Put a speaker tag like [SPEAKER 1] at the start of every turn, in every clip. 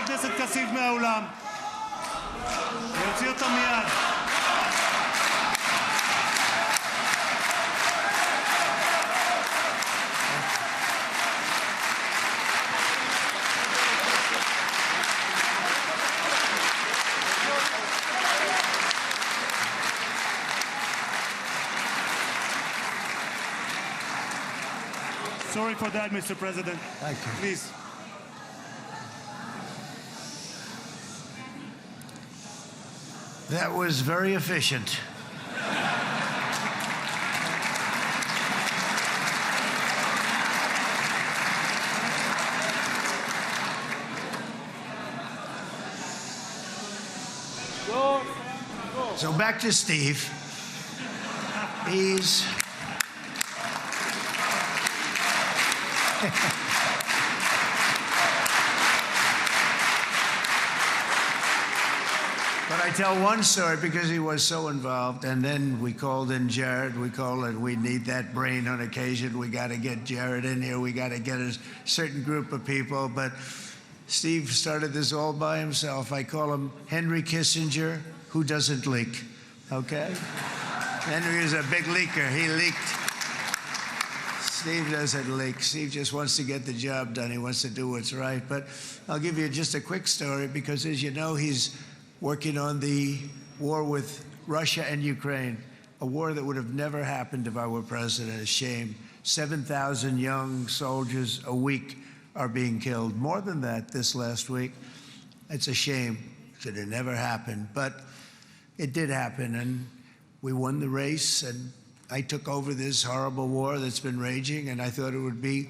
[SPEAKER 1] הכנסת כסיף מהאולם. להוציא אותם מיד. Sorry for that, Mr. President.
[SPEAKER 2] Thank you.
[SPEAKER 1] Please.
[SPEAKER 2] That was very efficient. So back to Steve. He's But I tell one story because he was so involved, and then we called in Jared. We need that brain on occasion. We got to get Jared in here. We got to get a certain group of people. But Steve started this all by himself. I call him Henry Kissinger, who doesn't leak, okay? Henry is a big leaker. He leaked. Steve doesn't leak. Steve just wants to get the job done. He wants to do what's right. But I'll give you just a quick story because, as you know, he's working on the war with Russia and Ukraine, a war that would have never happened if I were president. A shame. 7,000 young soldiers a week are being killed. More than that this last week. It's a shame that it never happened. But it did happen, and we won the race, and I took over this horrible war that's been raging, and I thought it would be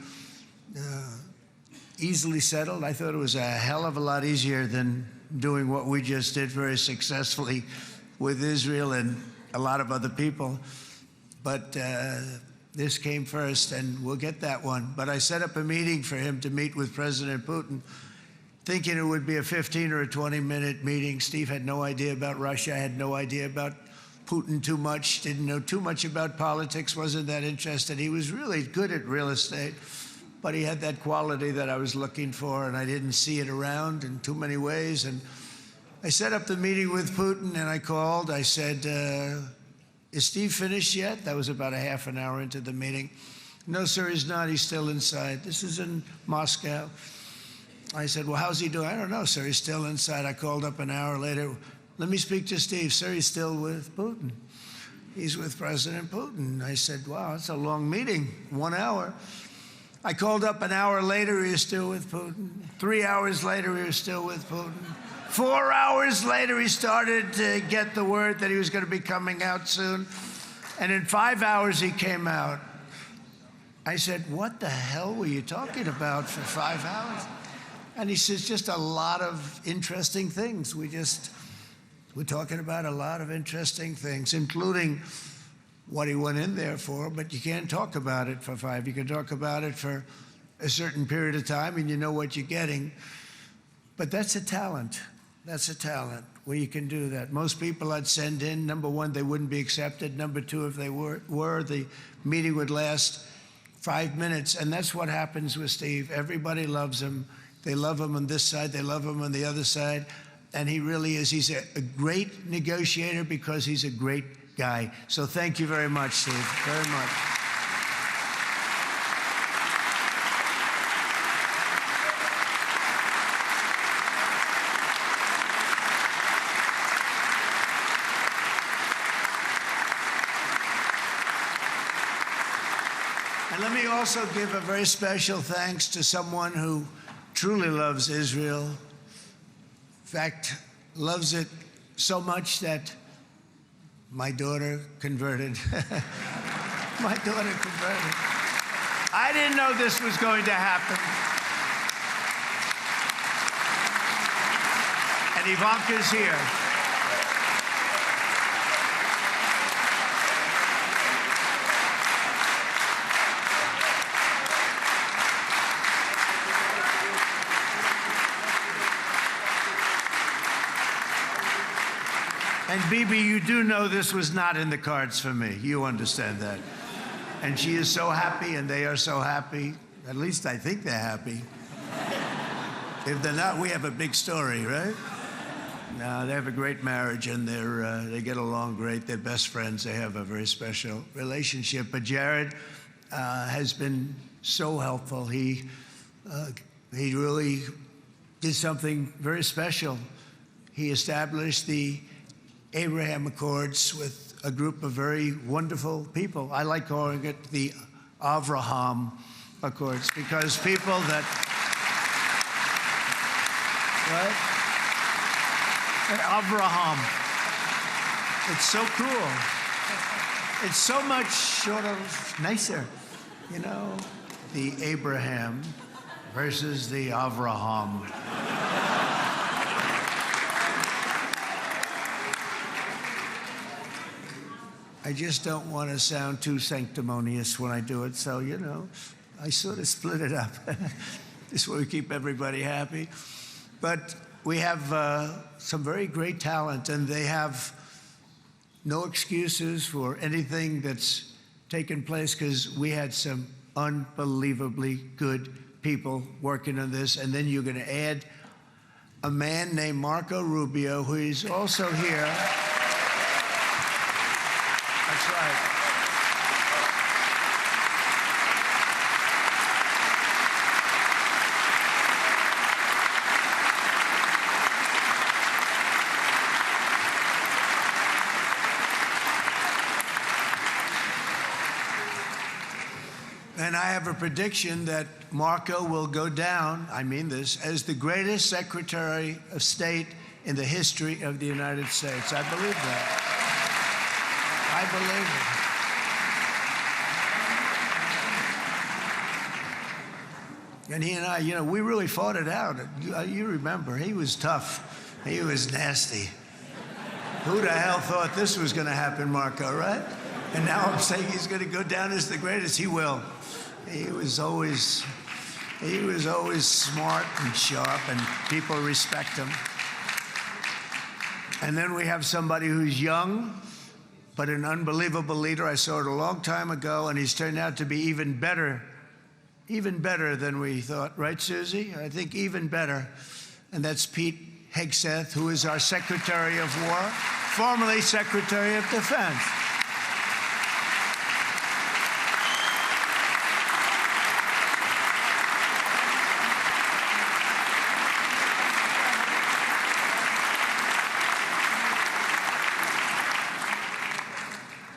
[SPEAKER 2] easily settled. I thought it was a hell of a lot easier than doing what we just did very successfully with Israel and a lot of other people. But this came first, and we'll get that one. But I set up a meeting for him to meet with President Putin, thinking it would be a 15 or a 20-minute meeting. Steve had no idea about Russia, had no idea about Putin too much, didn't know too much about politics, wasn't that interested. He was really good at real estate, but he had that quality that I was looking for, and I didn't see it around in too many ways. And I set up the meeting with Putin, and I called. I said, is Steve finished yet? That was about a half an hour into the meeting. No, sir, he's not. He's still inside. This is in Moscow. I said, well, how's he doing? I don't know, sir. He's still inside. I called up an hour later. Let me speak to Steve. Sir, he's still with Putin. He's with President Putin. I said, wow, that's a long meeting, 1 hour. I called up an hour later, he was still with Putin. 3 hours later, he was still with Putin. 4 hours later, he started to get the word that he was going to be coming out soon. And in 5 hours, he came out. I said, what the hell were you talking about for 5 hours? And he says, just a lot of interesting things. We're talking about a lot of interesting things, including what he went in there for, but you can't talk about it for 5. You can talk about it for a certain period of time, and you know what you're getting. But that's a talent. That's a talent, where you can do that. Most people I'd send in, number one, they wouldn't be accepted. Number two, if they were, the meeting would last 5 minutes, and that's what happens with Steve. Everybody loves him. They love him on this side. They love him on the other side. And he really is. He's a great negotiator because he's a great guy. So thank you very much, Steve, very much. And let me also give a very special thanks to someone who truly loves Israel. In fact, loves it so much that my daughter converted. My daughter converted. I didn't know this was going to happen. And Ivanka's here. And Bibi, you do know this was not in the cards for me. You understand that. And she is so happy, and they are so happy. At least I think they're happy. If they're not, we have a big story, right? No, they have a great marriage, and they get along great. They're best friends. They have a very special relationship. But Jared has been so helpful. He really did something very special. He established the Abraham Accords with a group of very wonderful people. I like calling it the Avraham Accords, because people that, right? Avraham. It's so cool. It's so much sort of nicer, you know? The Abraham versus the Avraham. I just don't want to sound too sanctimonious when I do it, so, you know, I sort of split it up. This way we keep everybody happy. But we have some very great talent, and they have no excuses for anything that's taken place, because we had some unbelievably good people working on this. And then you're going to add a man named Marco Rubio, who is also here. That's right. And I have a prediction that Marco will go down, I mean this, as the greatest Secretary of State in the history of the United States. I believe that. I believe it. And he and I, you know, we really fought it out. You remember, he was tough. He was nasty. Who the hell thought this was going to happen, Marco, right? And now I'm saying he's going to go down as the greatest. He will. He was always smart and sharp, and people respect him. And then we have somebody who's young, but an unbelievable leader. I saw it a long time ago, and he's turned out to be even better than we thought. Right, Susie? I think even better. And that's Pete Hegseth, who is our Secretary of War, formerly Secretary of Defense.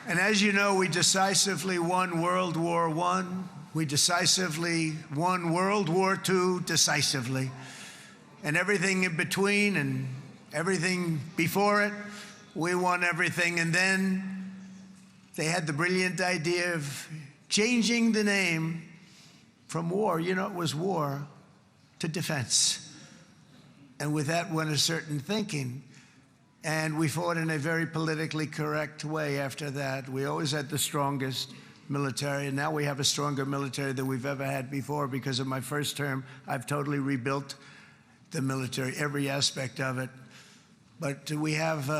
[SPEAKER 2] And as you know, we decisively won World War I. We decisively won World War II decisively. And everything in between and everything before it, we won everything. And then they had the brilliant idea of changing the name from war, you know, it was war, to defense. And with that went a certain thinking. And we fought in a very politically correct way after that. We always had the strongest military, and now we have a stronger military than we've ever had before. Because of my first term, I've totally rebuilt the military, every aspect of it. But we have,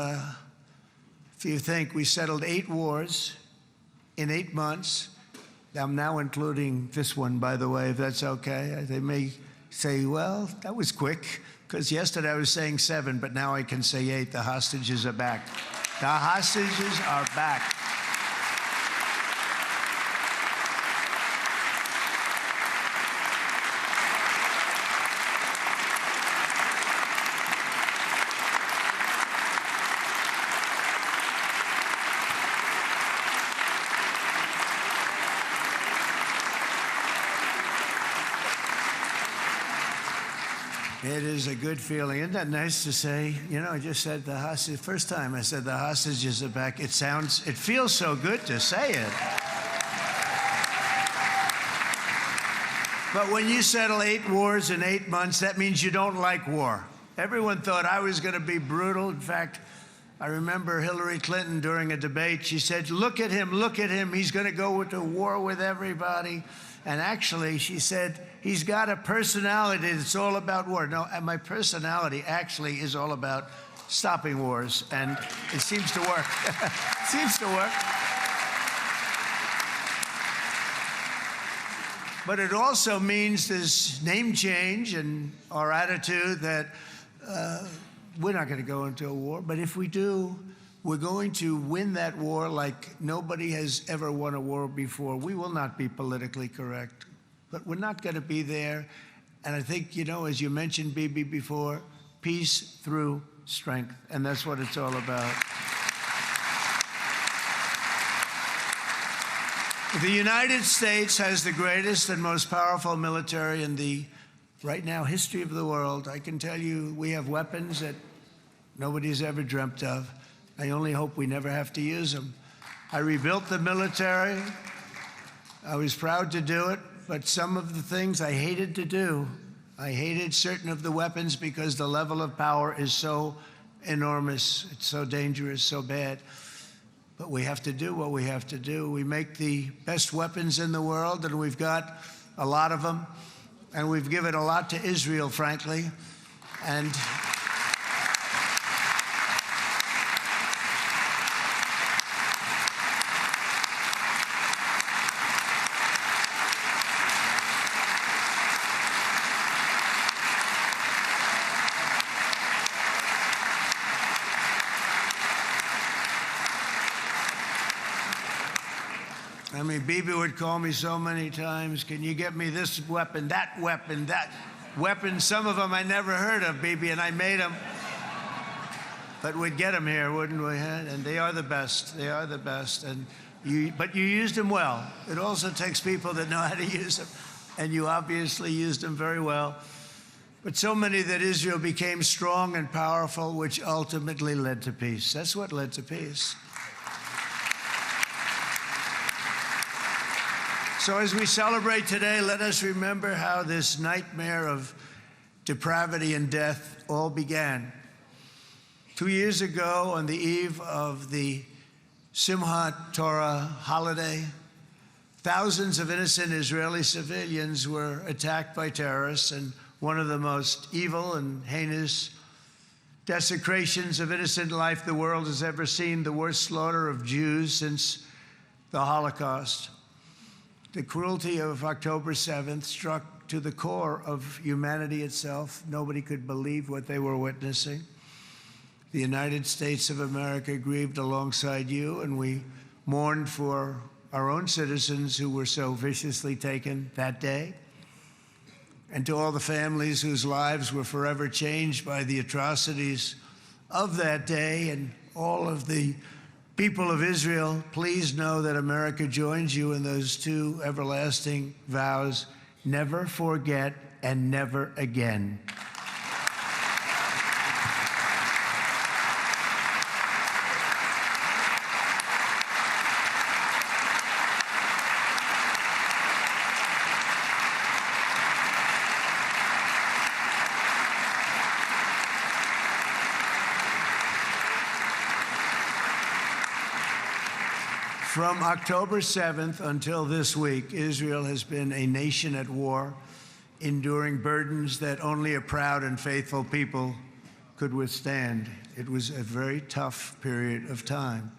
[SPEAKER 2] if you think, we settled 8 wars in 8 months. I'm now including this one, by the way, if that's okay. They may say, well, that was quick. Because yesterday I was saying 7, but now I can say 8. The hostages are back. The hostages are back. It is a good feeling. Isn't that nice to say? You know, I just said the hostage. First time I said the hostages are back. It feels so good to say it. But when you settle 8 wars in 8 months, that means you don't like war. Everyone thought I was going to be brutal. In fact, I remember Hillary Clinton during a debate, she said, look at him, he's going to go to war with everybody. And actually, she said, he's got a personality that's all about war. No, and my personality actually is all about stopping wars, and it seems to work. It seems to work. But it also means this name change and our attitude that we're not going to go into a war. But if we do, we're going to win that war like nobody has ever won a war before. We will not be politically correct, but we're not going to be there. And I think, you know, as you mentioned, Bibi, before, peace through strength. And that's what it's all about. The United States has the greatest and most powerful military in the, right now, history of the world. I can tell you we have weapons that nobody's ever dreamt of. I only hope we never have to use them. I rebuilt the military. I was proud to do it, but some of the things I hated to do. I hated certain of the weapons because the level of power is so enormous. It's so dangerous, so bad. But we have to do what we have to do. We make the best weapons in the world, and we've got a lot of them. And we've given a lot to Israel, frankly. And I mean, Bibi would call me so many times, can you get me this weapon, that weapon, that weapon? Some of them I never heard of, Bibi, and I made them. But we'd get them here, wouldn't we? And they are the best. They are the best. But you used them well. It also takes people that know how to use them. And you obviously used them very well. But so many that Israel became strong and powerful, which ultimately led to peace. That's what led to peace. So as we celebrate today, let us remember how this nightmare of depravity and death all began. 2 years ago, on the eve of the Simchat Torah holiday, thousands of innocent Israeli civilians were attacked by terrorists, and one of the most evil and heinous desecrations of innocent life the world has ever seen, the worst slaughter of Jews since the Holocaust. The cruelty of October 7th struck to the core of humanity itself. Nobody could believe what they were witnessing. The United States of America grieved alongside you, and we mourned for our own citizens who were so viciously taken that day. And to all the families whose lives were forever changed by the atrocities of that day, and all of the people of Israel, please know that America joins you in those two everlasting vows: never forget and never again. From October 7th until this week, Israel has been a nation at war, enduring burdens that only a proud and faithful people could withstand. It was a very tough period of time.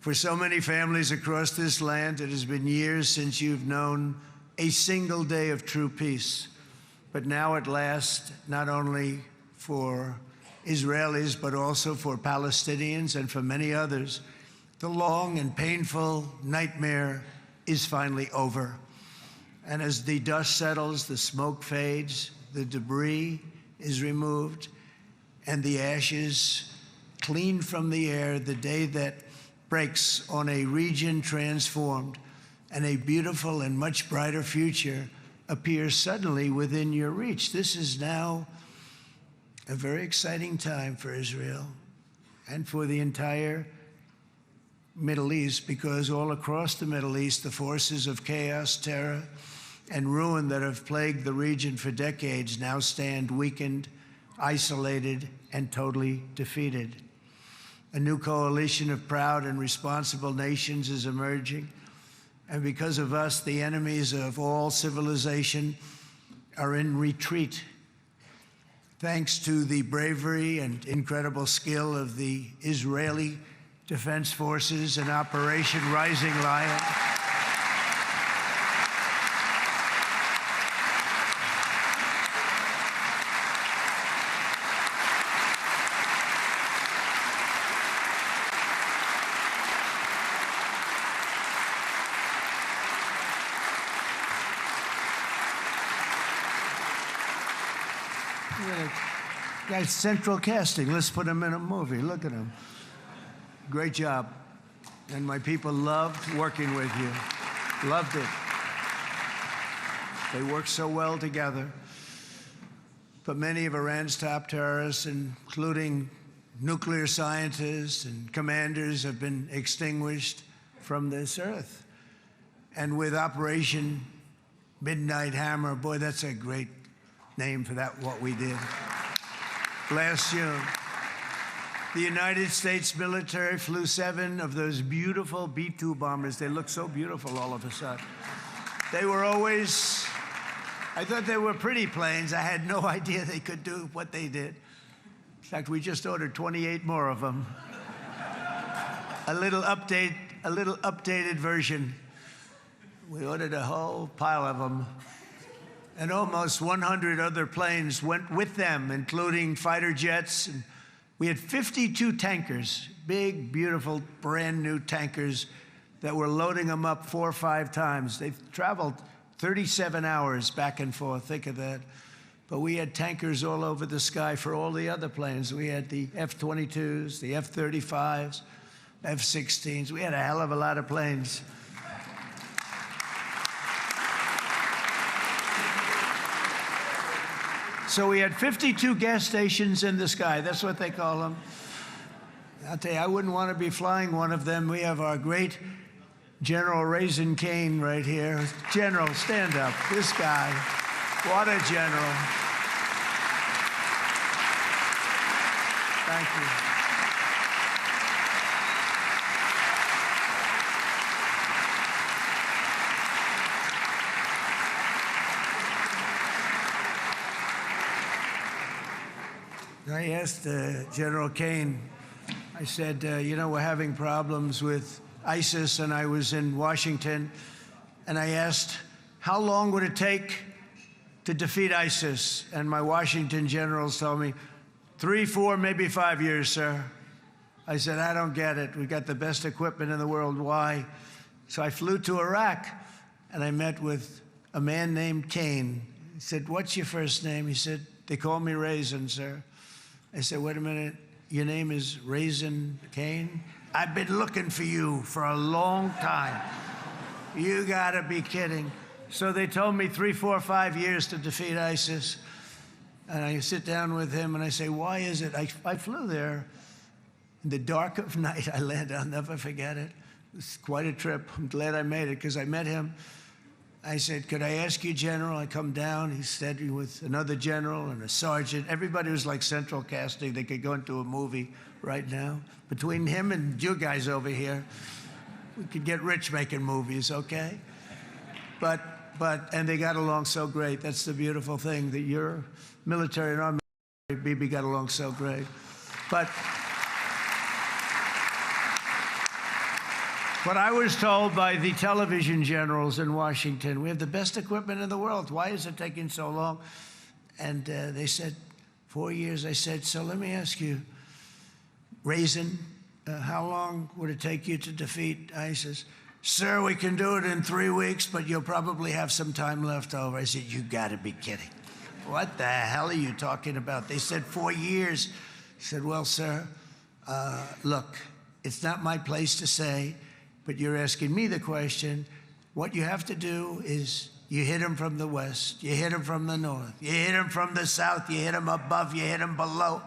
[SPEAKER 2] For so many families across this land, it has been years since you've known a single day of true peace. But now at last, not only for Israelis, but also for Palestinians and for many others, the long and painful nightmare is finally over. And as the dust settles, the smoke fades, the debris is removed, and the ashes cleaned from the air, the day that breaks on a region transformed, and a beautiful and much brighter future appears suddenly within your reach. This is now a very exciting time for Israel and for the entire Middle East, because all across the Middle East, the forces of chaos, terror, and ruin that have plagued the region for decades now stand weakened, isolated, and totally defeated. A new coalition of proud and responsible nations is emerging, and because of us, the enemies of all civilization are in retreat. Thanks to the bravery and incredible skill of the Israeli Defense Forces and Operation Rising Lion, Guy's central casting. Let's put him in a movie. Look at him. Great job. And my people loved working with you. Loved it. They worked so well together. But many of Iran's top terrorists, including nuclear scientists and commanders, have been extinguished from this earth. And with Operation Midnight Hammer, boy, that's a great name for that, what we did. Last June, the United States military flew 7 of those beautiful B-2 bombers. They look so beautiful all of a sudden. They were always, I thought they were pretty planes. I had no idea they could do what they did. In fact, we just ordered 28 more of them. A little updated version. We ordered a whole pile of them. And almost 100 other planes went with them, including fighter jets. And we had 52 tankers, big, beautiful, brand new tankers that were loading them up 4 or 5 times. They've traveled 37 hours back and forth, think of that. But we had tankers all over the sky for all the other planes. We had the F-22s, the F-35s, F-16s. We had a hell of a lot of planes. So we had 52 gas stations in the sky. That's what they call them. I'll tell you, I wouldn't want to be flying one of them. We have our great General Raisin Cain right here. General, stand up. This guy, what a general. Thank you. I asked General Cain, I said, you know, we're having problems with ISIS, and I was in Washington, and I asked, how long would it take to defeat ISIS? And my Washington generals told me, 3, 4, maybe 5 years, sir. I said, I don't get it. We got the best equipment in the world. Why? So I flew to Iraq, and I met with a man named Cain. He said, what's your first name? He said, they call me Raisin, sir. I said, wait a minute, your name is Raisin Cain? I've been looking for you for a long time. You gotta be kidding. So they told me 3, 4, 5 years to defeat ISIS. And I sit down with him and I say, why is it? I flew there in the dark of night. I landed, I'll never forget it. It was quite a trip. I'm glad I made it because I met him. I said, could I ask you, General? I come down. He said with another general and a sergeant. Everybody was like central casting. They could go into a movie right now. Between him and you guys over here, we could get rich making movies, okay? And they got along so great. That's the beautiful thing, that your military and our military, BB, got along so great. But I was told by the television generals in Washington, we have the best equipment in the world. Why is it taking so long? And they said, 4 years. I said, so let me ask you, Raisin, how long would it take you to defeat ISIS? Sir, we can do it in 3 weeks, but you'll probably have some time left over. I said, you gotta be kidding. What the hell are you talking about? They said 4 years. I said, well, sir, look, it's not my place to say, but you're asking me the question. What you have to do is you hit them from the west, you hit them from the north, you hit them from the south, you hit them above, you hit them below.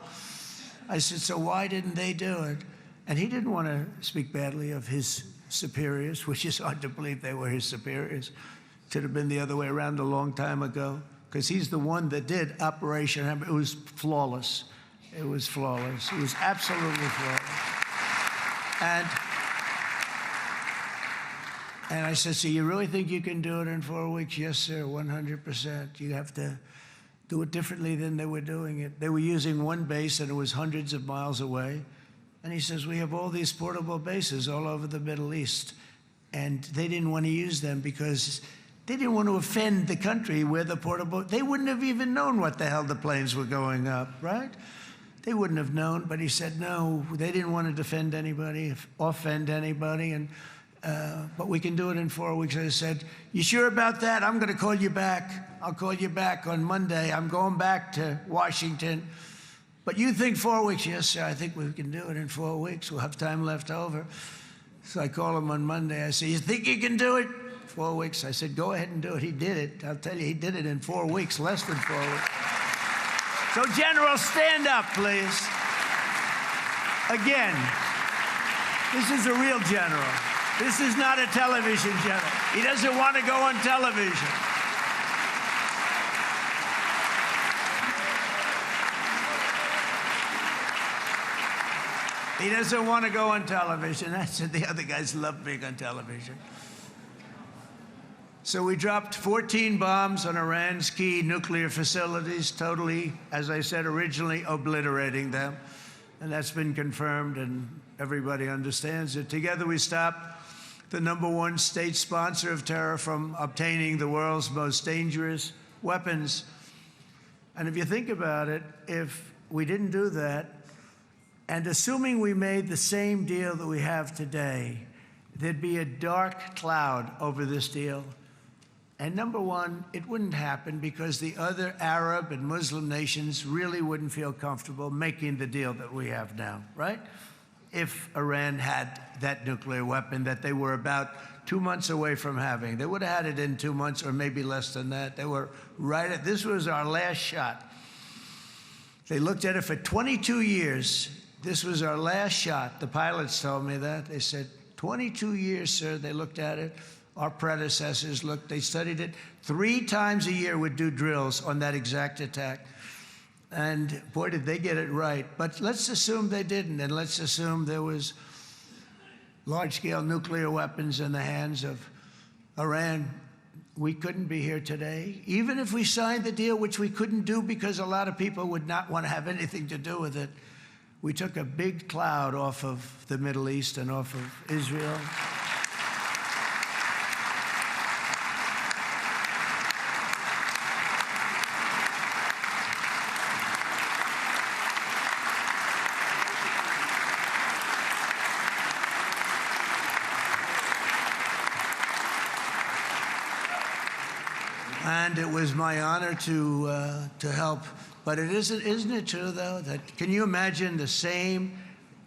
[SPEAKER 2] I said, so why didn't they do it? And he didn't want to speak badly of his superiors, which is hard to believe they were his superiors. It should have been the other way around a long time ago, because he's the one that did Operation Hammer. It was flawless. It was flawless. It was absolutely flawless. And I said, so you really think you can do it in 4 weeks? Yes, sir, 100%. You have to do it differently than they were doing it. They were using one base, and it was hundreds of miles away. And he says, we have all these portable bases all over the Middle East. And they didn't want to use them because they didn't want to offend the country where the portable, they wouldn't have even known what the hell the planes were going up, right? They wouldn't have known, but he said, no, they didn't want to defend anybody, offend anybody, and but we can do it in 4 weeks. I said, you sure about that? I'm going to call you back. I'll call you back on Monday. I'm going back to Washington. But you think 4 weeks? Yes, sir, I think we can do it in 4 weeks. We'll have time left over. So I call him on Monday. I say, you think you can do it? 4 weeks. I said, go ahead and do it. He did it. I'll tell you, he did it in 4 weeks, less than 4 weeks. So, General, stand up, please. Again, this is a real general. This is not a television general. He doesn't want to go on television. He doesn't want to go on television. I said the other guys love being on television. So we dropped 14 bombs on Iran's key nuclear facilities, totally, as I said originally, obliterating them. And that's been confirmed, and everybody understands it. Together we stopped the #1 state sponsor of terror from obtaining the world's most dangerous weapons. And if you think about it, if we didn't do that, and assuming we made the same deal that we have today, there'd be a dark cloud over this deal. And #1, it wouldn't happen because the other Arab and Muslim nations really wouldn't feel comfortable making the deal that we have now, right? If Iran had that nuclear weapon that they were about 2 months away from having. They would have had it in 2 months or maybe less than that. They were right at, this was our last shot. They looked at it for 22 years. This was our last shot. The pilots told me that. They said, 22 years, sir. They looked at it. Our predecessors looked, they studied it. 3 times a year would do drills on that exact attack. And boy, did they get it right. But let's assume they didn't, and let's assume there was large-scale nuclear weapons in the hands of Iran. We couldn't be here today. Even if we signed the deal, which we couldn't do because a lot of people would not want to have anything to do with it, we took a big cloud off of the Middle East and off of Israel. And it was my honor to help. But isn't it true, though, that can you imagine the same,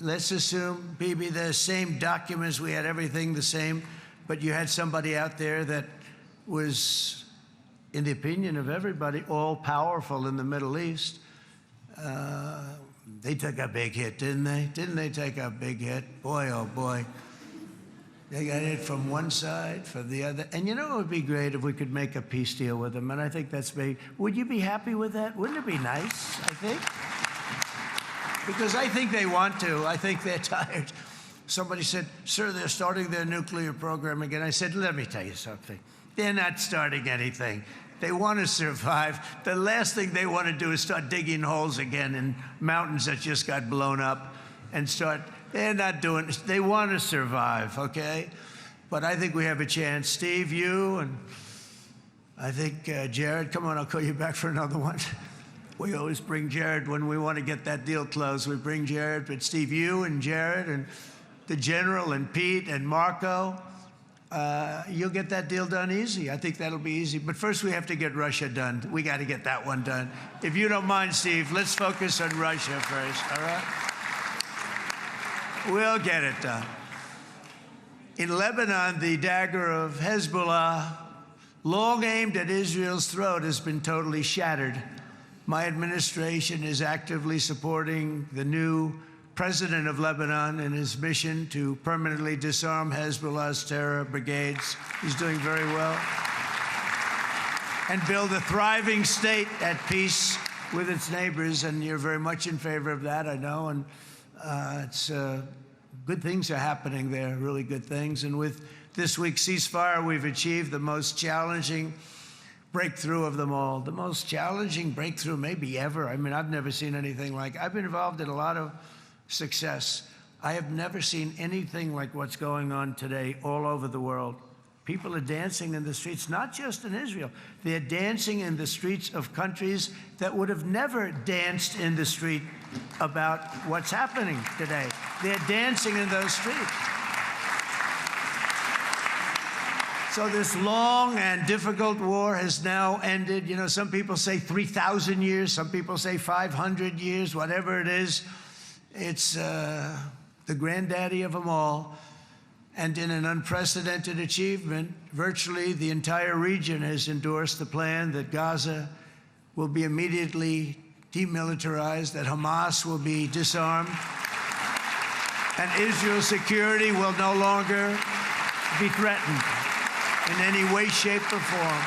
[SPEAKER 2] let's assume, Bibi, the same documents, we had everything the same, but you had somebody out there that was, in the opinion of everybody, all-powerful in the Middle East. They took a big hit, didn't they? Didn't they take a big hit? Boy, oh boy. They got hit from one side, from the other. And you know, it would be great if we could make a peace deal with them. And I think that's big. Would you be happy with that? Wouldn't it be nice, I think? Because I think they want to. I think they're tired. Somebody said, sir, they're starting their nuclear program again. I said, let me tell you something. They're not starting anything. They want to survive. The last thing they want to do is start digging holes again in mountains that just got blown up and start. They're not doing it. They want to survive, okay? But I think we have a chance. Steve, you, and I think Jared, come on, I'll call you back for another one. We always bring Jared when we want to get that deal closed. We bring Jared, but Steve, you and Jared and the General and Pete and Marco, you'll get that deal done easy. I think that'll be easy. But first we have to get Russia done. We got to get that one done. If you don't mind, Steve, let's focus on Russia first, all right? We'll get it done. In Lebanon, the dagger of Hezbollah, long aimed at Israel's throat, has been totally shattered. My administration is actively supporting the new president of Lebanon in his mission to permanently disarm Hezbollah's terror brigades. He's doing very well. And build a thriving state at peace with its neighbors. And you're very much in favor of that, I know. And it's good things are happening there, really good things. And with this week's ceasefire, we've achieved the most challenging breakthrough of them all. The most challenging breakthrough maybe ever. I mean, I've never seen anything like it. I've been involved in a lot of success. I have never seen anything like what's going on today all over the world. People are dancing in the streets, not just in Israel. They're dancing in the streets of countries that would have never danced in the street about what's happening today. They're dancing in those streets. So this long and difficult war has now ended. You know, some people say 3,000 years, some people say 500 years, whatever it is. It's the granddaddy of them all. And in an unprecedented achievement, virtually the entire region has endorsed the plan that Gaza will be immediately demilitarized, that Hamas will be disarmed, and Israel's security will no longer be threatened in any way, shape, or form.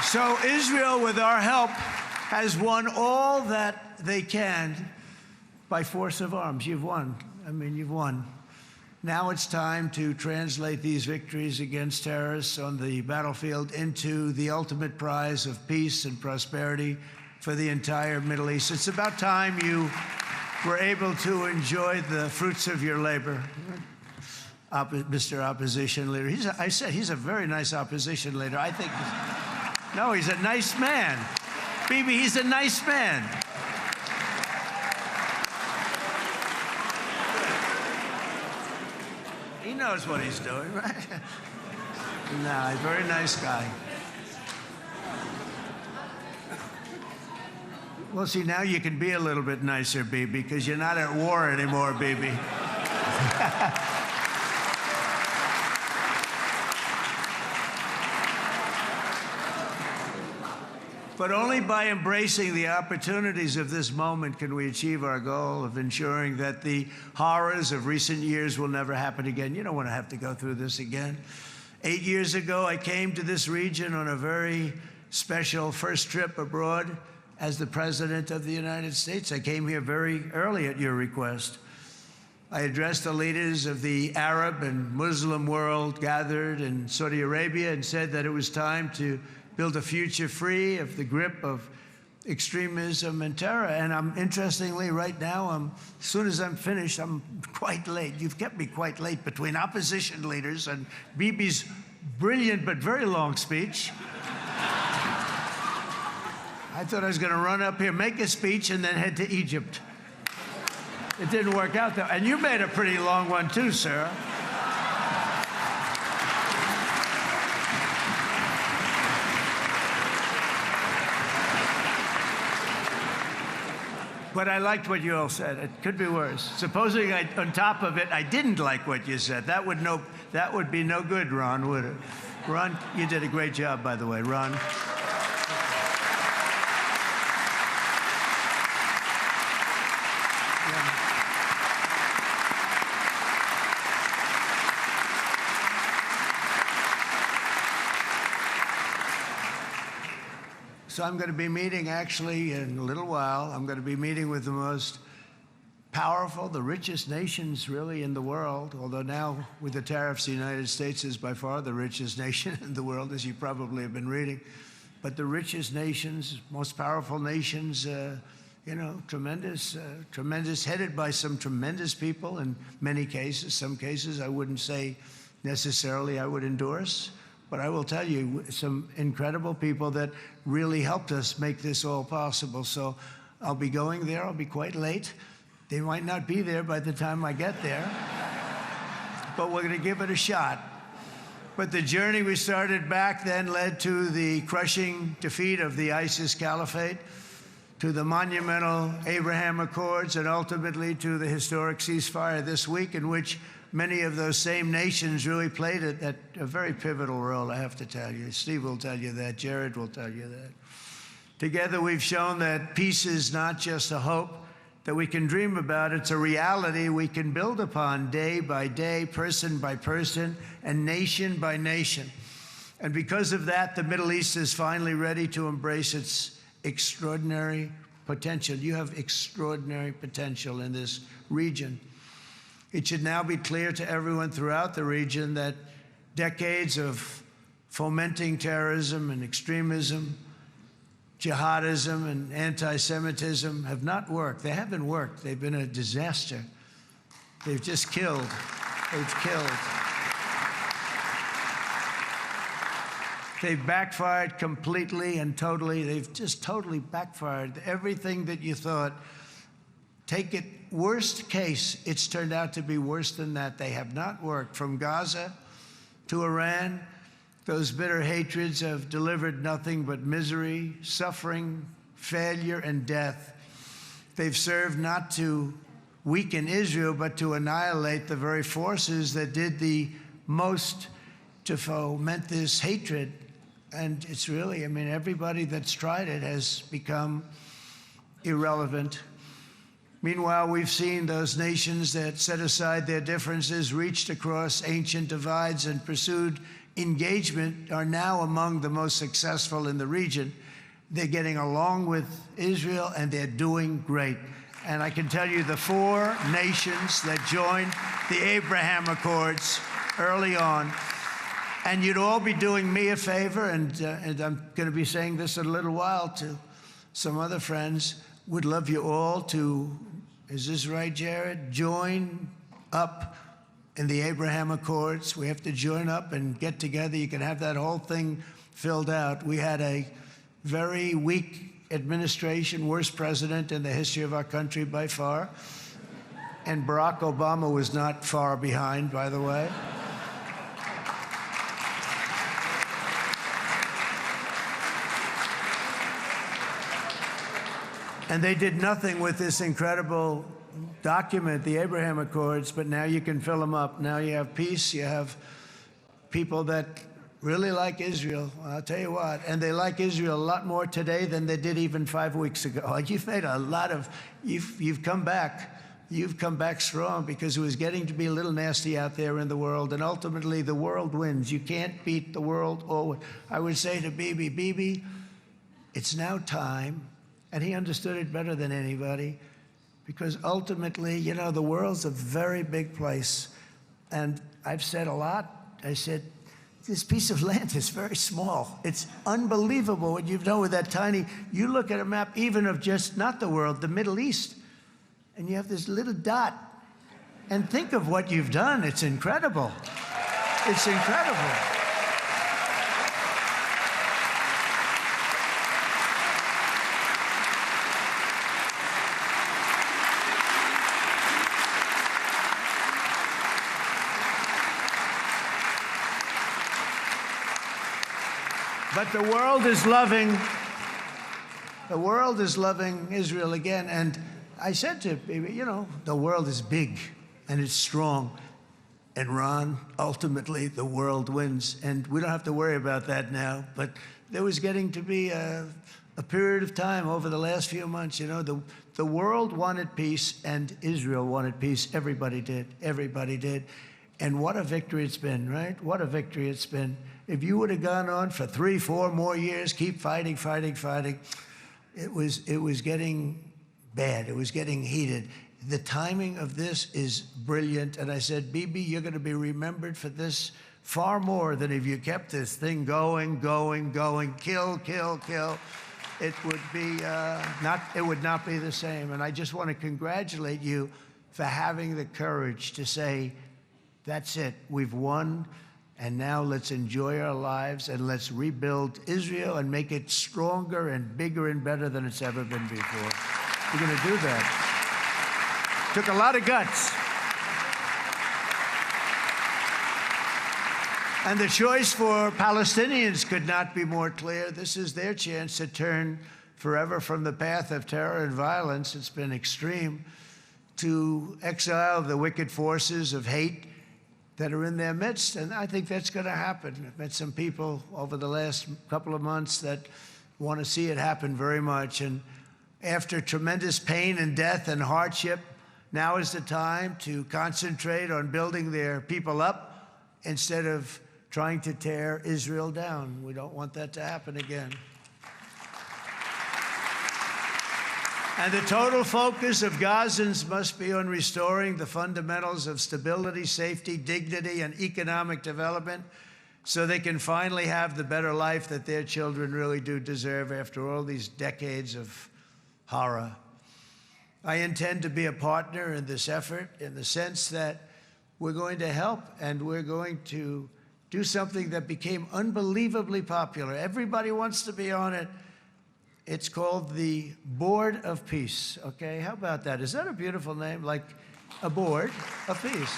[SPEAKER 2] So Israel, with our help, has won all that they can by force of arms. You've won. I mean, you've won. Now it's time to translate these victories against terrorists on the battlefield into the ultimate prize of peace and prosperity for the entire Middle East. It's about time you were able to enjoy the fruits of your labor. Mr. Opposition Leader. I said he's a very nice opposition leader. I think, no, he's a nice man. Bibi, he's a nice man. He knows what he's doing, right? No, he's a very nice guy. Well, see, now you can be a little bit nicer, Bibi, because you're not at war anymore, Bibi. But only by embracing the opportunities of this moment can we achieve our goal of ensuring that the horrors of recent years will never happen again. You don't want to have to go through this again. 8 years ago, I came to this region on a very special first trip abroad as the President of the United States. I came here very early at your request. I addressed the leaders of the Arab and Muslim world gathered in Saudi Arabia and said that it was time to build a future free of the grip of extremism and terror. And interestingly, right now, as soon as I'm finished, I'm quite late. You've kept me quite late between opposition leaders and Bibi's brilliant but very long speech. I thought I was going to run up here, make a speech, and then head to Egypt. It didn't work out, though. And you made a pretty long one, too, Sarah. But I liked what you all said. It could be worse. Supposing on top of it, I didn't like what you said. That would be no good, Ron, would it? Ron, you did a great job, by the way, Ron. So I'm going to be meeting, actually, in a little while, I'm going to be meeting with the most powerful, the richest nations, really, in the world. Although now, with the tariffs, the United States is by far the richest nation in the world, as you probably have been reading. But the richest nations, most powerful nations, you know, tremendous, headed by some tremendous people in many cases. Some cases I wouldn't say necessarily I would endorse. But I will tell you, some incredible people that really helped us make this all possible. So I'll be going there. I'll be quite late. They might not be there by the time I get there. But we're going to give it a shot. But the journey we started back then led to the crushing defeat of the ISIS caliphate, to the monumental Abraham Accords, and ultimately to the historic ceasefire this week, in which many of those same nations really played a very pivotal role, I have to tell you. Steve will tell you that. Jared will tell you that. Together, we've shown that peace is not just a hope that we can dream about. It's a reality we can build upon day by day, person by person, and nation by nation. And because of that, the Middle East is finally ready to embrace its extraordinary potential. You have extraordinary potential in this region. It should now be clear to everyone throughout the region that decades of fomenting terrorism and extremism, jihadism and anti-Semitism have not worked. They haven't worked. They've been a disaster. They've just killed. They've killed. They've backfired completely and totally. They've just totally backfired. Everything that you thought, take it worst case, it's turned out to be worse than that. They have not worked. From Gaza to Iran, those bitter hatreds have delivered nothing but misery, suffering, failure, and death. They've served not to weaken Israel, but to annihilate the very forces that did the most to foment this hatred. And it's really, I mean, everybody that's tried it has become irrelevant. Meanwhile, we've seen those nations that set aside their differences, reached across ancient divides, and pursued engagement are now among the most successful in the region. They're getting along with Israel, and they're doing great. And I can tell you the 4 nations that joined the Abraham Accords early on, and you'd all be doing me a favor, and I'm going to be saying this in a little while to some other friends, would love you all to, is this right, Jared? Join up in the Abraham Accords. We have to join up and get together. You can have that whole thing filled out. We had a very weak administration, worst president in the history of our country by far. And Barack Obama was not far behind, by the way. And they did nothing with this incredible document, the Abraham Accords, but now you can fill them up. Now you have peace, you have people that really like Israel. I'll tell you what, and they like Israel a lot more today than they did even 5 weeks ago. You've made a lot of, you've come back. You've come back strong, because it was getting to be a little nasty out there in the world, and ultimately the world wins. You can't beat the world always. I would say to Bibi, it's now time, and he understood it better than anybody, because ultimately, you know, the world's a very big place. And I've said a lot. I said, this piece of land is very small. It's unbelievable what you've done with that tiny, you look at a map even of just, not the world, the Middle East, and you have this little dot. And think of what you've done. It's incredible. It's incredible. But the world is loving Israel again. And I said to Bibi, you know, the world is big and it's strong. And Ron, ultimately, the world wins. And we don't have to worry about that now. But there was getting to be a period of time over the last few months, you know, the world wanted peace and Israel wanted peace. Everybody did. Everybody did. And what a victory it's been, right? What a victory it's been. If you would have gone on for 3, 4 more years, keep fighting, it was getting bad. It was getting heated. The timing of this is brilliant. And I said, Bibi, you're going to be remembered for this far more than if you kept this thing going, kill. It would be it would not be the same. And I just want to congratulate you for having the courage to say, that's it, we've won. And now let's enjoy our lives and let's rebuild Israel and make it stronger and bigger and better than it's ever been before. We're going to do that. Took a lot of guts. And the choice for Palestinians could not be more clear. This is their chance to turn forever from the path of terror and violence. It's been extreme, to exile the wicked forces of hate that are in their midst, and I think that's going to happen. I've met some people over the last couple of months that want to see it happen very much, and after tremendous pain and death and hardship, now is the time to concentrate on building their people up instead of trying to tear Israel down. We don't want that to happen again. And the total focus of Gazans must be on restoring the fundamentals of stability, safety, dignity, and economic development so they can finally have the better life that their children really do deserve after all these decades of horror. I intend to be a partner in this effort in the sense that we're going to help and we're going to do something that became unbelievably popular. Everybody wants to be on it. It's called the Board of Peace, okay? How about that? Is that a beautiful name? Like a board of peace.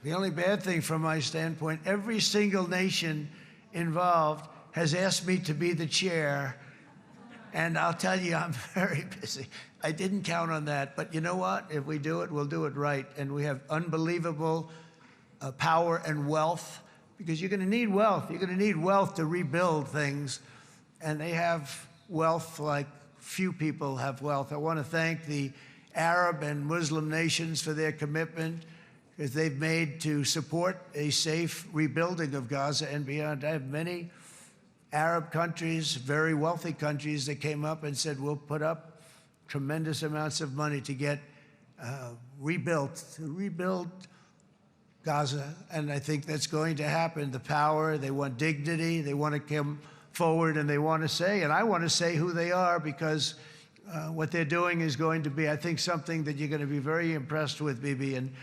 [SPEAKER 2] The only bad thing from my standpoint, every single nation involved has asked me to be the chair, and I'll tell you, I'm very busy. I didn't count on that, but you know what? If we do it, we'll do it right, and we have unbelievable power and wealth, because you're going to need wealth. You're going to need wealth to rebuild things, and they have wealth like few people have wealth. I want to thank the Arab and Muslim nations for their commitment that they've made to support a safe rebuilding of Gaza and beyond. I have many Arab countries, very wealthy countries, that came up and said, we'll put up tremendous amounts of money to get rebuild Gaza. And I think that's going to happen. The power, they want dignity, they want to come forward, and they want to say, and I want to say who they are, because what they're doing is going to be, I think, something that you're going to be very impressed with, Bibi. And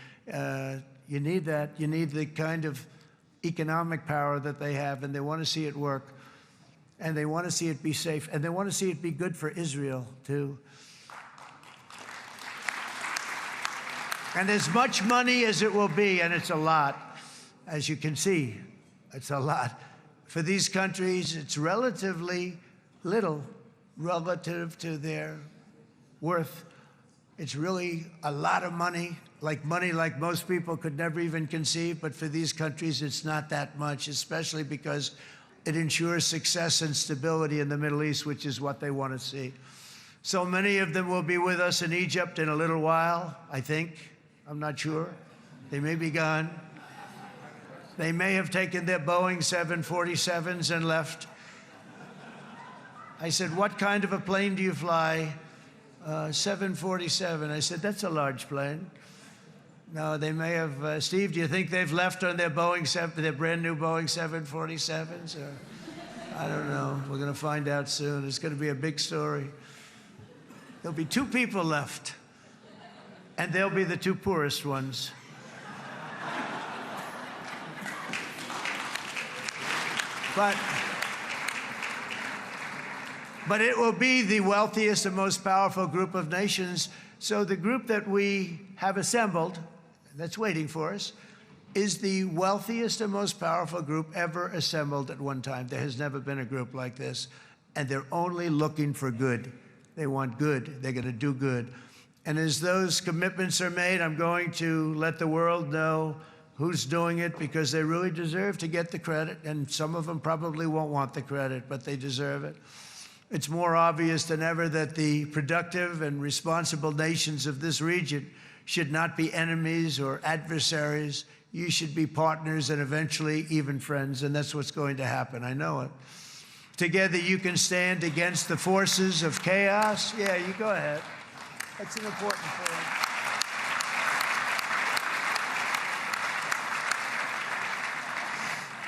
[SPEAKER 2] you need that. You need the kind of economic power that they have, and they want to see it work. And they want to see it be safe. And they want to see it be good for Israel, too. And as much money as it will be, and it's a lot, as you can see, it's a lot. For these countries, it's relatively little relative to their worth. It's really a lot of money like most people could never even conceive. But for these countries, it's not that much, especially because it ensures success and stability in the Middle East, which is what they want to see. So many of them will be with us in Egypt in a little while, I think. I'm not sure. They may be gone. They may have taken their Boeing 747s and left. I said, what kind of a plane do you fly? 747. I said, that's a large plane. No, they may have. Steve, do you think they've left on their their brand new Boeing 747s? Or, I don't know. We're going to find out soon. It's going to be a big story. There'll be 2 people left, and they'll be the 2 poorest ones. But it will be the wealthiest and most powerful group of nations. So the group that we have assembled, that's waiting for us, is the wealthiest and most powerful group ever assembled at one time. There has never been a group like this. And they're only looking for good. They want good. They're going to do good. And as those commitments are made, I'm going to let the world know who's doing it, because they really deserve to get the credit. And some of them probably won't want the credit, but they deserve it. It's more obvious than ever that the productive and responsible nations of this region should not be enemies or adversaries. You should be partners and eventually even friends, and that's what's going to happen. I know it. Together you can stand against the forces of chaos. Yeah, you go ahead. That's an important point.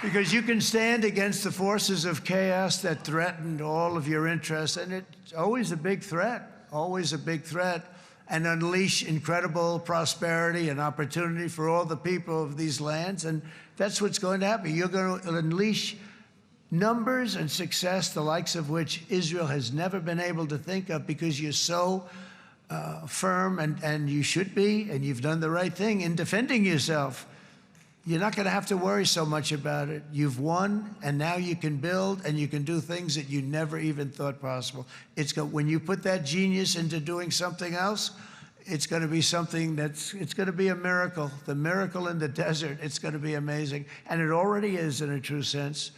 [SPEAKER 2] Because you can stand against the forces of chaos that threaten all of your interests, and it's always a big threat, and unleash incredible prosperity and opportunity for all the people of these lands, and that's what's going to happen. You're going to unleash numbers and success, the likes of which Israel has never been able to think of, because you're so firm, and you should be, and you've done the right thing in defending yourself. You're not going to have to worry so much about it. You've won, and now you can build, and you can do things that you never even thought possible. When you put that genius into doing something else, it's going to be something it's going to be a miracle. The miracle in the desert, it's going to be amazing. And it already is in a true sense.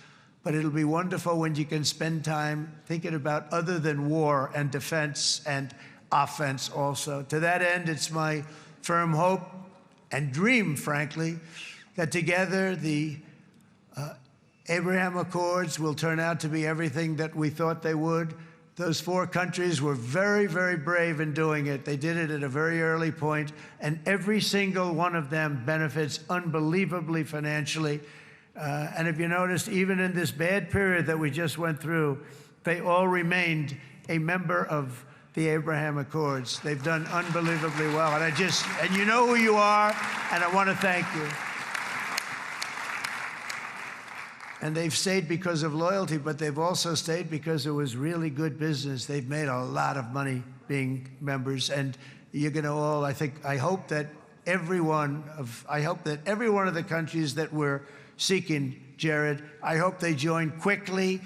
[SPEAKER 2] But it'll be wonderful when you can spend time thinking about other than war and defense and offense also. To that end, it's my firm hope and dream, frankly, that together the Abraham Accords will turn out to be everything that we thought they would. Those 4 countries were very, very brave in doing it. They did it at a very early point, and every single one of them benefits unbelievably financially. And if you noticed, even in this bad period that we just went through, they all remained a member of the Abraham Accords. They've done unbelievably well. And you know who you are, and I want to thank you. And they've stayed because of loyalty, but they've also stayed because it was really good business. They've made a lot of money being members, and you're going to all, I hope that every one of the countries that we're seeking, Jared, I hope they join quickly.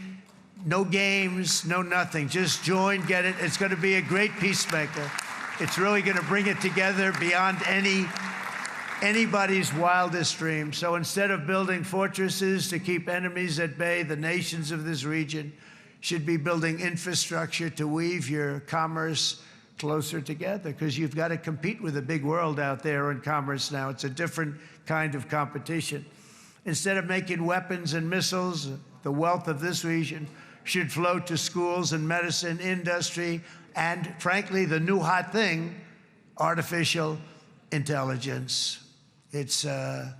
[SPEAKER 2] No games, no nothing. Just join, get it. It's going to be a great peacemaker. It's really going to bring it together beyond anybody's wildest dream. So instead of building fortresses to keep enemies at bay, the nations of this region should be building infrastructure to weave your commerce closer together, because you've got to compete with the big world out there in commerce now. It's a different kind of competition. Instead of making weapons and missiles, the wealth of this region should flow to schools and medicine, industry, and frankly, the new hot thing, artificial intelligence. It's a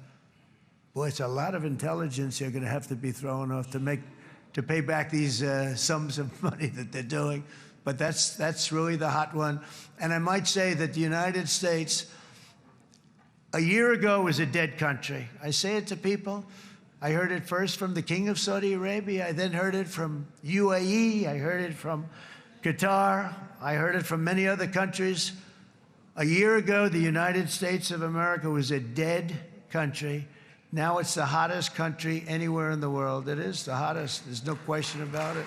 [SPEAKER 2] lot of intelligence you're going to have to be throwing off to pay back these sums of money that they're doing. But that's really the hot one. And I might say that the United States, a year ago, was a dead country. I say it to people. I heard it first from the King of Saudi Arabia. I then heard it from UAE. I heard it from Qatar. I heard it from many other countries. A year ago, the United States of America was a dead country. Now it's the hottest country anywhere in the world. It is the hottest. There's no question about it.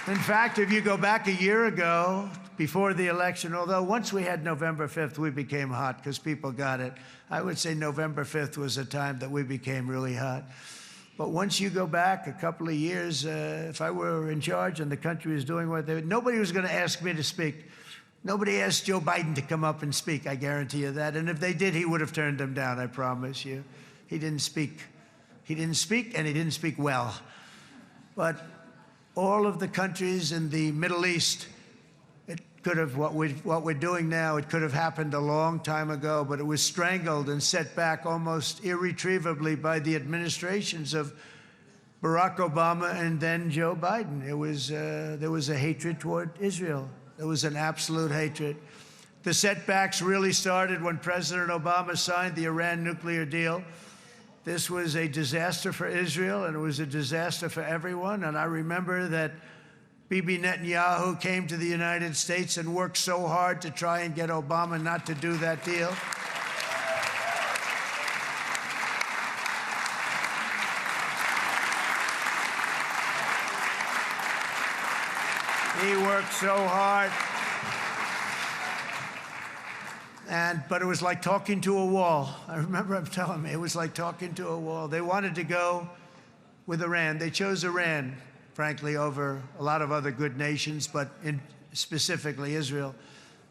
[SPEAKER 2] In fact, if you go back a year ago, before the election, although once we had November 5th, we became hot because people got it. I would say November 5th was a time that we became really hot. But once you go back a couple of years, if I were in charge and the country was doing what they were, nobody was going to ask me to speak. Nobody asked Joe Biden to come up and speak, I guarantee you that. And if they did, he would have turned them down, I promise you. He didn't speak. He didn't speak, and he didn't speak well. But all of the countries in the Middle East, it could have, what we're doing now, it could have happened a long time ago, but it was strangled and set back almost irretrievably by the administrations of Barack Obama and then Joe Biden. It was, there was a hatred toward Israel. There was an absolute hatred. The setbacks really started when President Obama signed the Iran nuclear deal. This was a disaster for Israel, and it was a disaster for everyone. And I remember that Bibi Netanyahu came to the United States and worked so hard to try and get Obama not to do that deal. He worked so hard. But it was like talking to a wall. I remember him telling me it was like talking to a wall. They wanted to go with Iran. They chose Iran, frankly, over a lot of other good nations, but specifically Israel.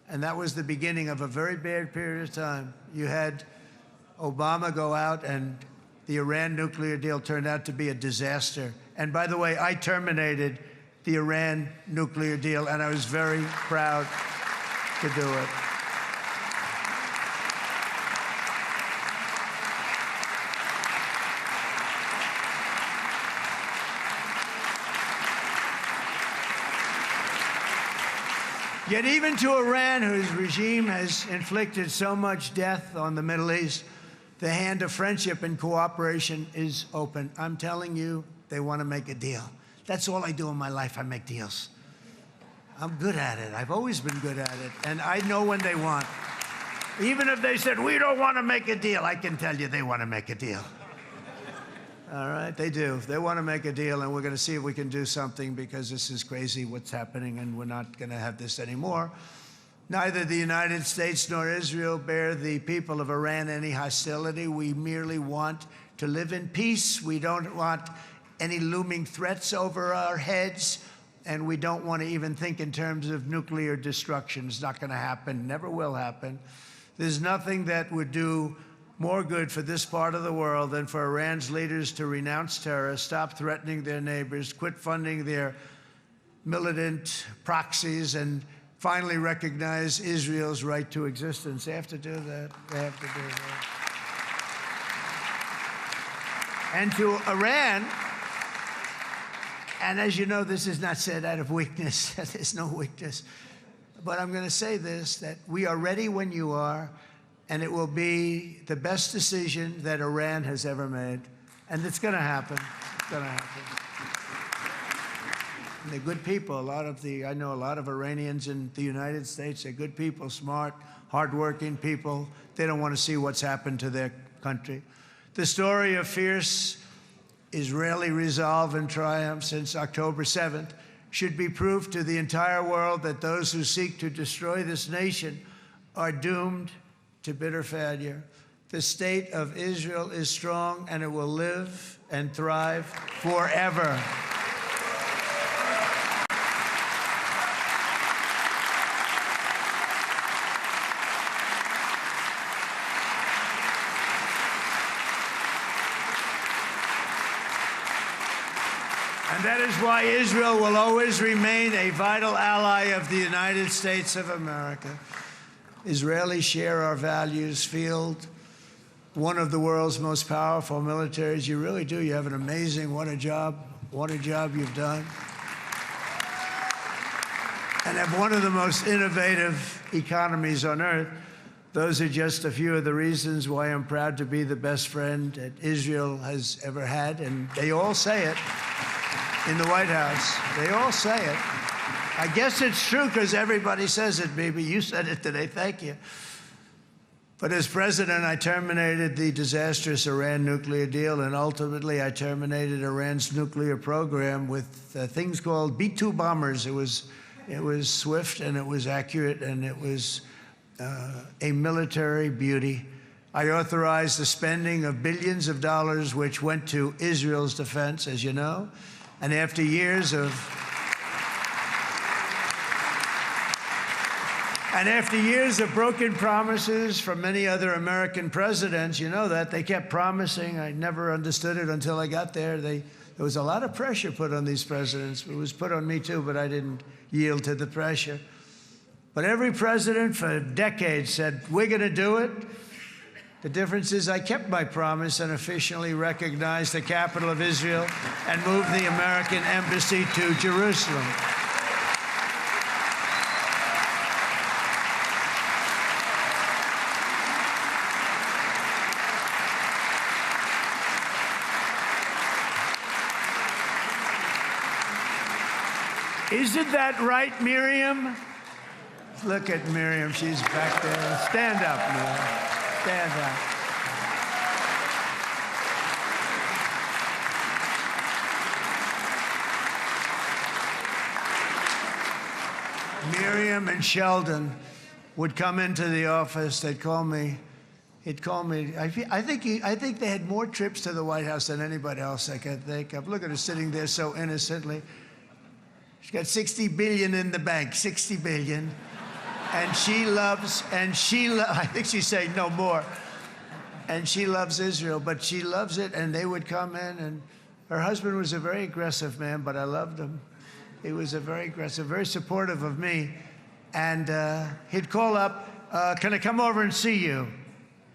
[SPEAKER 2] And that was the beginning of a very bad period of time. You had Obama go out, and the Iran nuclear deal turned out to be a disaster. And by the way, I terminated the Iran nuclear deal, and I was very proud to do it. Yet even to Iran, whose regime has inflicted so much death on the Middle East, the hand of friendship and cooperation is open. I'm telling you, they want to make a deal. That's all I do in my life. I make deals. I'm good at it. I've always been good at it. And I know when they want. Even if they said, we don't want to make a deal, I can tell you they want to make a deal. All right, they do. They want to make a deal, and we're going to see if we can do something, because this is crazy what's happening, and we're not going to have this anymore. Neither the United States nor Israel bear the people of Iran any hostility. We merely want to live in peace. We don't want any looming threats over our heads, and we don't want to even think in terms of nuclear destruction. It's not going to happen, never will happen. There's nothing that would do more good for this part of the world than for Iran's leaders to renounce terror, stop threatening their neighbors, quit funding their militant proxies, and finally recognize Israel's right to existence. They have to do that. They have to do that. And to Iran, And as you know, this is not said out of weakness. There's no weakness. But I'm going to say this, that we are ready when you are, and it will be the best decision that Iran has ever made. And it's going to happen. It's going to happen. And they're good people. I know a lot of Iranians in the United States. They're good people, smart, hardworking people. They don't want to see what's happened to their country. The story of fierce Israeli resolve and triumph since October 7th should be proof to the entire world that those who seek to destroy this nation are doomed to bitter failure. The state of Israel is strong, and it will live and thrive forever. And that is why Israel will always remain a vital ally of the United States of America. Israelis share our values, field one of the world's most powerful militaries. You really do. You have an amazing, what a job you've done. And have one of the most innovative economies on earth. Those are just a few of the reasons why I'm proud to be the best friend that Israel has ever had. And they all say it in the White House. They all say it. I guess it's true because everybody says it, baby. You said it today. Thank you. But as president, I terminated the disastrous Iran nuclear deal, and ultimately I terminated Iran's nuclear program with things called B-2 bombers. It was swift, and it was accurate, and it was a military beauty. I authorized the spending of billions of dollars, which went to Israel's defense, as you know. And after years of broken promises from many other American presidents, you know that, they kept promising. I never understood it until I got there. There was a lot of pressure put on these presidents. It was put on me too, but I didn't yield to the pressure. But every president for decades said, we're going to do it. The difference is I kept my promise and officially recognized the capital of Israel and moved the American embassy to Jerusalem. Isn't that right, Miriam? Look at Miriam. She's back there. Stand up, Miriam. Stand up. Miriam and Sheldon would come into the office. They'd call me. He'd call me. I think they had more trips to the White House than anybody else I can think of. Look at her sitting there so innocently. She's got $60 billion in the bank. $60 billion. And I think she's saying no more. And she loves Israel, but she loves it, and they would come in, and her husband was a very aggressive man, but I loved him. He was a very aggressive, very supportive of me. And he'd call up, can I come over and see you?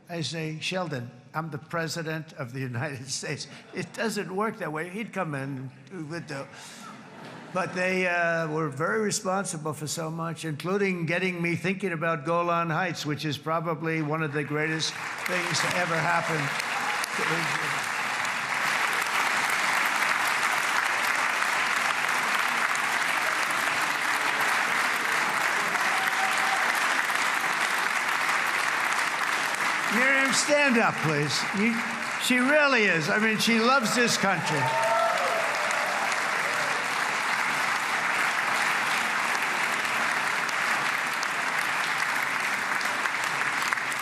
[SPEAKER 2] I say, Sheldon, I'm the president of the United States. It doesn't work that way. He'd come in, we would do. But they were very responsible for so much, including getting me thinking about Golan Heights, which is probably one of the greatest things to ever happen to Israel. Miriam, stand up, please. She really is. I mean, she loves this country.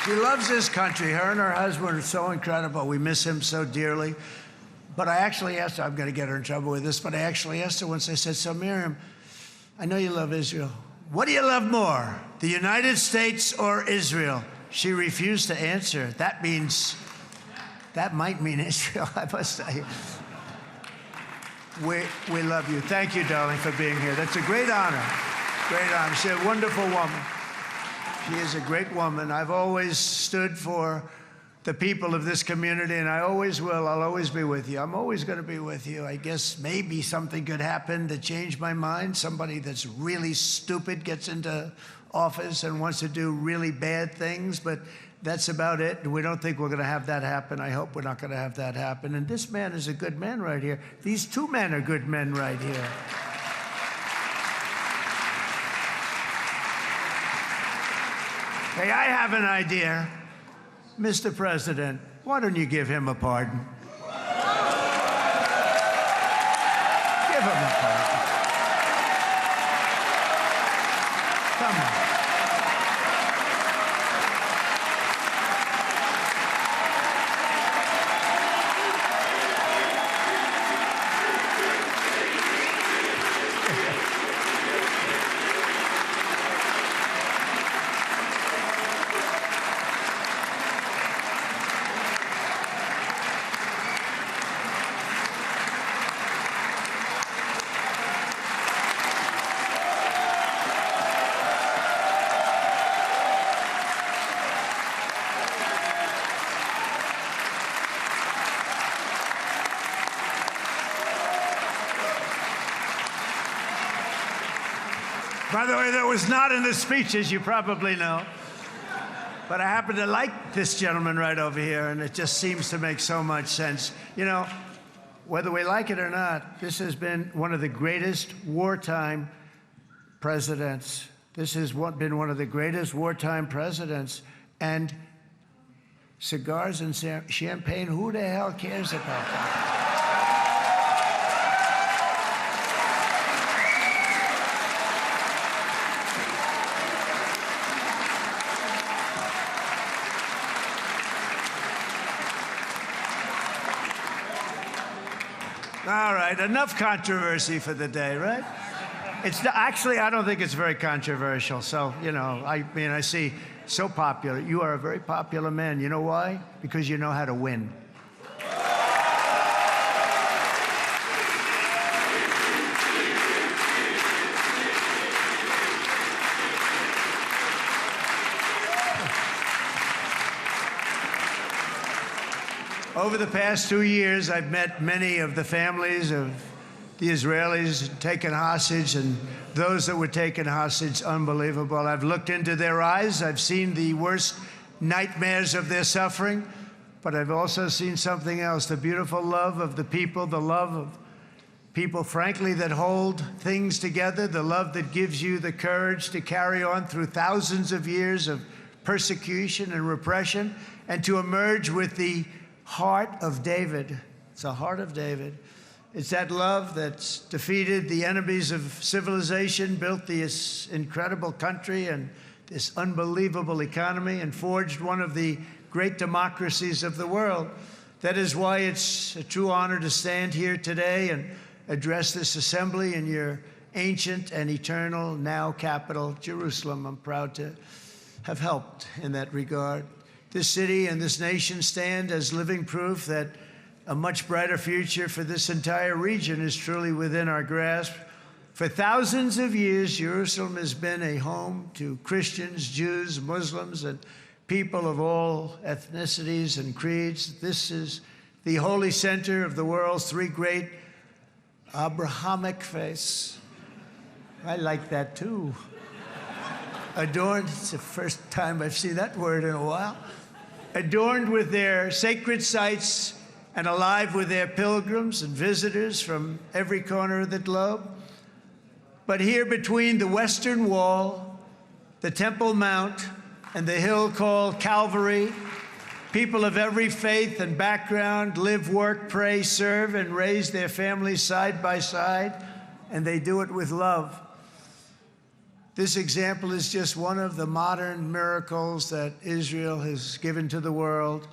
[SPEAKER 2] She loves this country. Her and her husband are so incredible. We miss him so dearly. But I actually asked her, I'm going to get her in trouble with this, but I actually asked her once, I said, so Miriam, I know you love Israel. What do you love more, the United States or Israel? She refused to answer. That might mean Israel, I must tell you. We love you. Thank you, darling, for being here. That's a great honor. Great honor. She's a wonderful woman. She is a great woman. I've always stood for the people of this community, and I always will. I'll always be with you. I'm always going to be with you. I guess maybe something could happen to change my mind. Somebody that's really stupid gets into office and wants to do really bad things, but that's about it. And we don't think we're going to have that happen. I hope we're not going to have that happen. And this man is a good man right here. These two men are good men right here. Hey, I have an idea. Mr. President, why don't you give him a pardon? Give him a pardon. Come on. By the way, that was not in the speech, as you probably know. But I happen to like this gentleman right over here, and it just seems to make so much sense. You know, whether we like it or not, this has been one of the greatest wartime presidents. This has been one of the greatest wartime presidents. And cigars and champagne, who the hell cares about that? All right, enough controversy for the day, right? Actually, I don't think it's very controversial. So, you know, I mean, I see so popular. You are a very popular man. You know why? Because you know how to win. Over the past 2 years, I've met many of the families of the Israelis taken hostage and those that were taken hostage. Unbelievable. I've looked into their eyes. I've seen the worst nightmares of their suffering, but I've also seen something else, the beautiful love of the people, the love of people, frankly, that hold things together, the love that gives you the courage to carry on through thousands of years of persecution and repression and to emerge with the heart of David. It's the heart of David. It's that love that's defeated the enemies of civilization, built this incredible country and this unbelievable economy, and forged one of the great democracies of the world. That is why it's a true honor to stand here today and address this assembly in your ancient and eternal now capital, Jerusalem. I'm proud to have helped in that regard. This city and this nation stand as living proof that a much brighter future for this entire region is truly within our grasp. For thousands of years, Jerusalem has been a home to Christians, Jews, Muslims, and people of all ethnicities and creeds. This is the holy center of the world's three great Abrahamic faiths. I like that too. Adorned, it's the first time I've seen that word in a while. Adorned with their sacred sites and alive with their pilgrims and visitors from every corner of the globe. But here between the Western Wall, the Temple Mount, and the hill called Calvary, people of every faith and background live, work, pray, serve, and raise their families side by side, and they do it with love. This example is just one of the modern miracles that Israel has given to the world.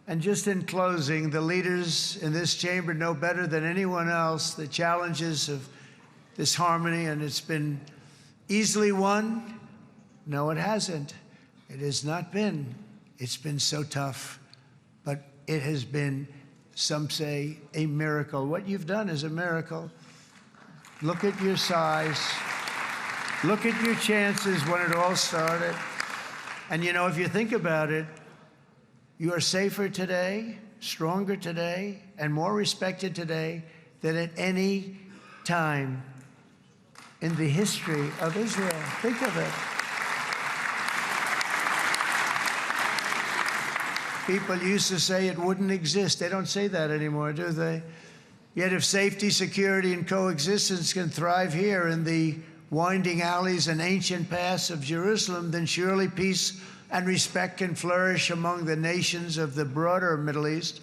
[SPEAKER 2] And just in closing, the leaders in this chamber know better than anyone else the challenges of this harmony, and it's been easily won. No, it hasn't. It has not been. It's been so tough, but it has been, some say, a miracle. What you've done is a miracle. Look at your size. Look at your chances when it all started. And you know, if you think about it, You are safer today, stronger today, and more respected today than at any time in the history of Israel. Think of it. People used to say it wouldn't exist. They don't say that anymore, do they? Yet if safety, security, and coexistence can thrive here in the winding alleys and ancient paths of Jerusalem, then surely peace and respect can flourish among the nations of the broader Middle East.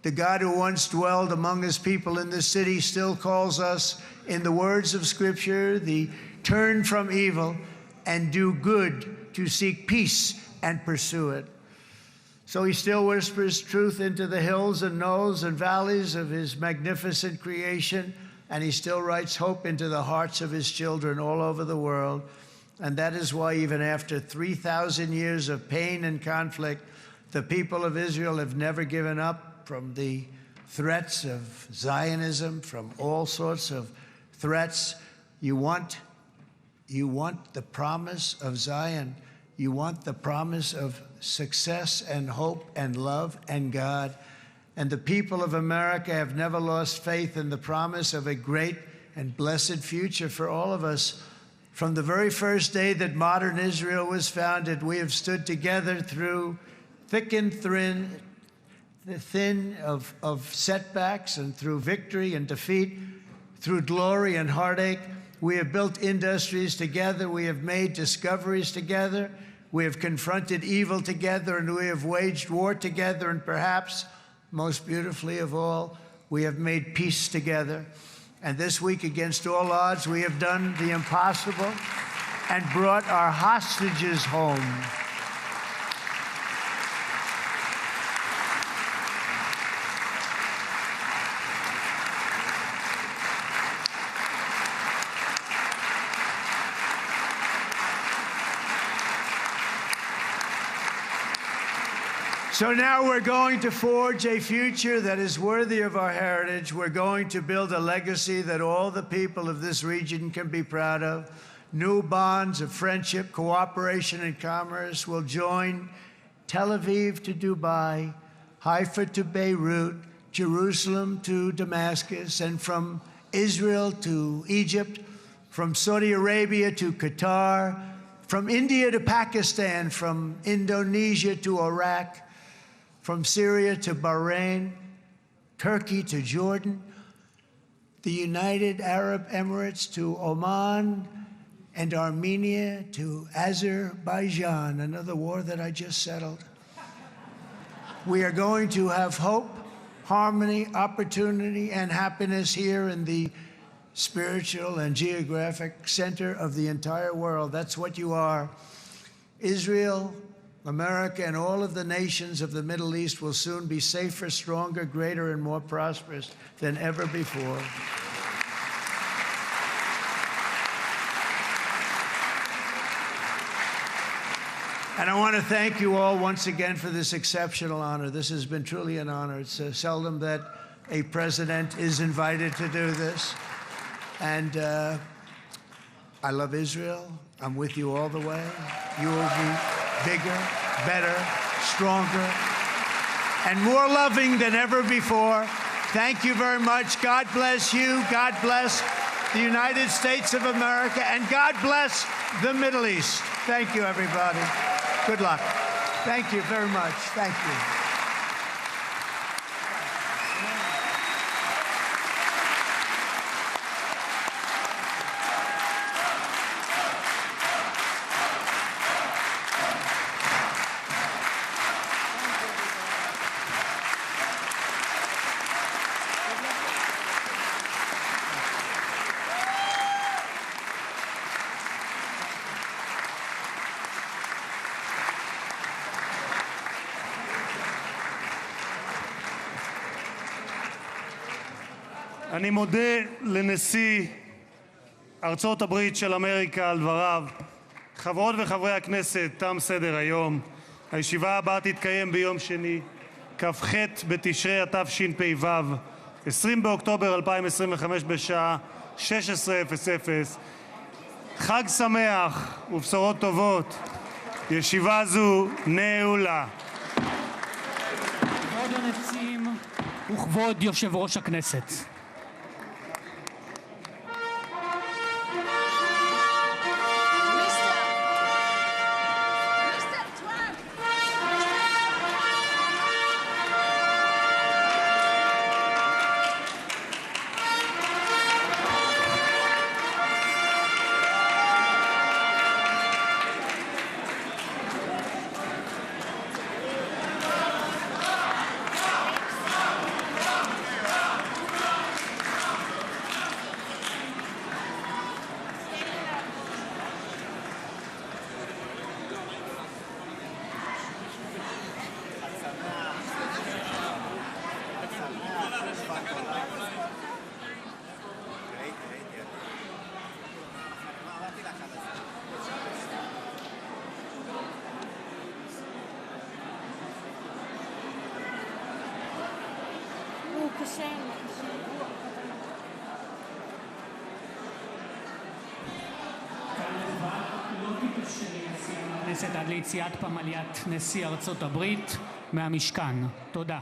[SPEAKER 2] The God who once dwelled among his people in this city still calls us, in the words of Scripture, the turn from evil and do good, to seek peace and pursue it. So he still whispers truth into the hills and knolls and valleys of his magnificent creation, and he still writes hope into the hearts of his children all over the world. And that is why even after 3,000 years of pain and conflict, the people of Israel have never given up from the threats of Zionism, from all sorts of threats. You want the promise of Zion. You want the promise of success and hope and love and God. And the people of America have never lost faith in the promise of a great and blessed future for all of us. From the very first day that modern Israel was founded, we have stood together through thick and thin of setbacks, and through victory and defeat, through glory and heartache. We have built industries together. We have made discoveries together. We have confronted evil together, and we have waged war together. And perhaps most beautifully of all, we have made peace together. And this week, against all odds, we have done the impossible and brought our hostages home. So now we're going to forge a future that is worthy of our heritage. We're going to build a legacy that all the people of this region can be proud of. New bonds of friendship, cooperation, and commerce will join Tel Aviv to Dubai, Haifa to Beirut, Jerusalem to Damascus, and from Israel to Egypt, from Saudi Arabia to Qatar, from India to Pakistan, from Indonesia to Iraq, from Syria to Bahrain, Turkey to Jordan, the United Arab Emirates to Oman, and Armenia to Azerbaijan, another war that I just settled. We are going to have hope, harmony, opportunity, and happiness here in the spiritual and geographic center of the entire world. That's what you are. Israel, America, and all of the nations of the Middle East will soon be safer, stronger, greater, and more prosperous than ever before. And I want to thank you all once again for this exceptional honor. This has been truly an honor. It's seldom that a president is invited to do this. And I love Israel. I'm with you all the way. You will be bigger, better, stronger, and more loving than ever before. Thank you very much. God bless you. God bless the United States of America. And God bless the Middle East. Thank you, everybody. Good luck. Thank you very much. Thank you.
[SPEAKER 1] אני מודה לנשיא ארצות הברית של אמריקה על דבריו. חברות וחברי הכנסת, תם סדר היום. הישיבה הבאה תתקיים ביום שני, כ"ח בתשרי התשפ"ו, 20 באוקטובר 2025 בשעה 16:00. חג שמח ובשורות טובות. ישיבה זו נעולה.
[SPEAKER 3] וכבוד יושב ראש הכנסת. עד ליציאת פמליית נשיא ארצות הברית מהמשכן. תודה.